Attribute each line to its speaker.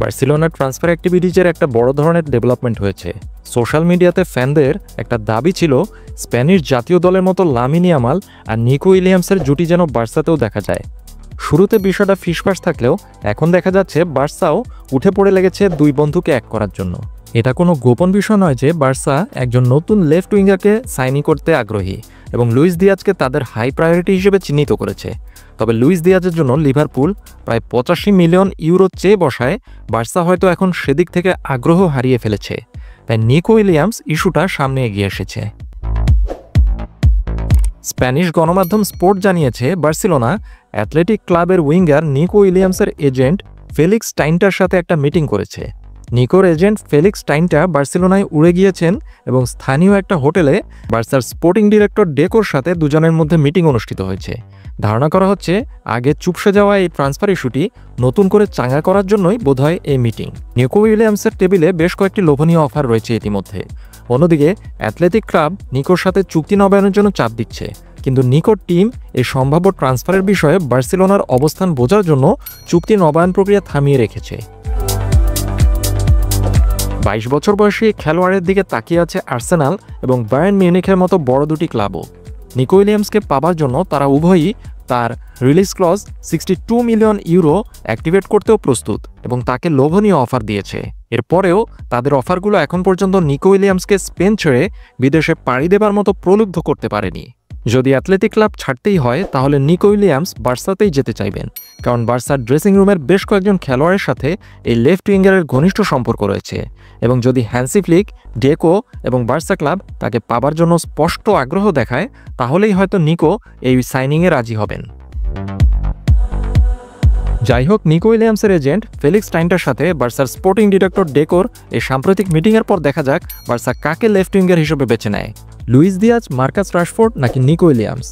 Speaker 1: বার্সেলোনার ট্রান্সফার অ্যাক্টিভিটিজের একটা বড় ধরনের ডেভেলপমেন্ট হয়েছে। সোশ্যাল মিডিয়াতে ফ্যানদের একটা দাবি ছিল স্প্যানিশ জাতীয় দলের মতো লামিন ইয়ামাল আর নিকো উইলিয়ামসের জুটি যেন বার্সাতেও দেখা যায়। শুরুতে বিষয়টা ফিসফাস থাকলেও এখন দেখা যাচ্ছে বার্সাও উঠে পড়ে লেগেছে দুই বন্ধুকে এক করার জন্য। এটা কোনো গোপন বিষয় নয় যে বার্সা একজন নতুন লেফট উইঙ্গারকে সাইনি করতে আগ্রহী এবং লুইস দিয়াজকে তাদের হাই প্রায়োরিটি হিসেবে চিহ্নিত করেছে। তবে লুইস দিয়াজের জন্য লিভারপুল প্রায় 85 মিলিয়ন ইউরো চেয়ে বসায় বার্সা হয়তো এখন সেদিক থেকে আগ্রহ হারিয়ে ফেলেছে। তাই নিকো উইলিয়ামস ইস্যুটা সামনে এগিয়ে এসেছে। স্প্যানিশ গণমাধ্যম স্পোর্ট জানিয়েছে বার্সেলোনা অ্যাথলেটিক ক্লাবের উইঙ্গার নিকো উইলিয়ামসের এজেন্ট ফেলিক্স টাইনটার সাথে একটা মিটিং করেছে। নিকোর এজেন্ট ফেলিক্স টাইনটা বার্সেলোনায় উড়ে গিয়েছেন এবং স্থানীয় একটা হোটেলে বার্সার স্পোর্টিং ডিরেক্টর ডেকোর সাথে দুজনের মধ্যে মিটিং অনুষ্ঠিত হয়েছে। ধারণা করা হচ্ছে আগে চুপসে যাওয়া এই ট্রান্সফার ইস্যুটি নতুন করে চাঙ্গা করার জন্যই বোধহয় এই মিটিং। নিকো উইলিয়ামসের টেবিলে বেশ কয়েকটি লোভনীয় অফার রয়েছে ইতিমধ্যে। অন্যদিকে অ্যাথলেটিক ক্লাব নিকোর সাথে চুক্তি নবায়নের জন্য চাপ দিচ্ছে, কিন্তু নিকোর টিম এই সম্ভাব্য ট্রান্সফারের বিষয়ে বার্সেলোনার অবস্থান বোঝার জন্য চুক্তি নবায়ন প্রক্রিয়া থামিয়ে রেখেছে। 22 বছর বয়সী খেলোয়াড়ের দিকে তাকিয়ে আছে আর্সেনাল এবং বায়ার্ন মিউনিখের মতো বড় দুটি ক্লাবও। নিকো উইলিয়ামসকে পাবার জন্য তারা উভয়ই তার release clause 62 million euro activate করতেও প্রস্তুত এবং তাকে লোভনীয় অফার দিয়েছে। এরপরেও তাদের অফারগুলো এখন পর্যন্ত নিকো উইলিয়ামসকে স্পেন ছেড়ে বিদেশে পাড়ি দেবার মতো প্রলুব্ধ করতে পারেনি। যদি অ্যাথলেটিক ক্লাব ছাড়তেই হয় তাহলে নিকো উইলিয়ামস বার্সাতেই যেতে চাইবেন, কারণ বার্সার ড্রেসিং রুমের বেশ কয়েকজন খেলোয়াড়ের সাথে এই লেফট উইঙ্গারের ঘনিষ্ঠ সম্পর্ক রয়েছে এবং যদি হ্যান্সি ফ্লিক, ডেকো এবং বার্সা ক্লাব তাকে পাবার জন্য স্পষ্ট আগ্রহ দেখায় তাহলেই হয়তো নিকো এই সাইনিংয়ে রাজি হবেন। যাই হোক, নিকো উইলিয়ামসের এজেন্ট ফেলিক্স টাইনটার সাথে বার্সার স্পোর্টিং ডিরেক্টর ডেকোর এই সাম্প্রতিক মিটিংয়ের পর দেখা যাক বার্সা কাকে লেফট উইঙ্গার হিসেবে বেছে নেয়, লুইস দিয়াজ, মার্কাস রাশফোর্ড নাকি নিকো উইলিয়ামস।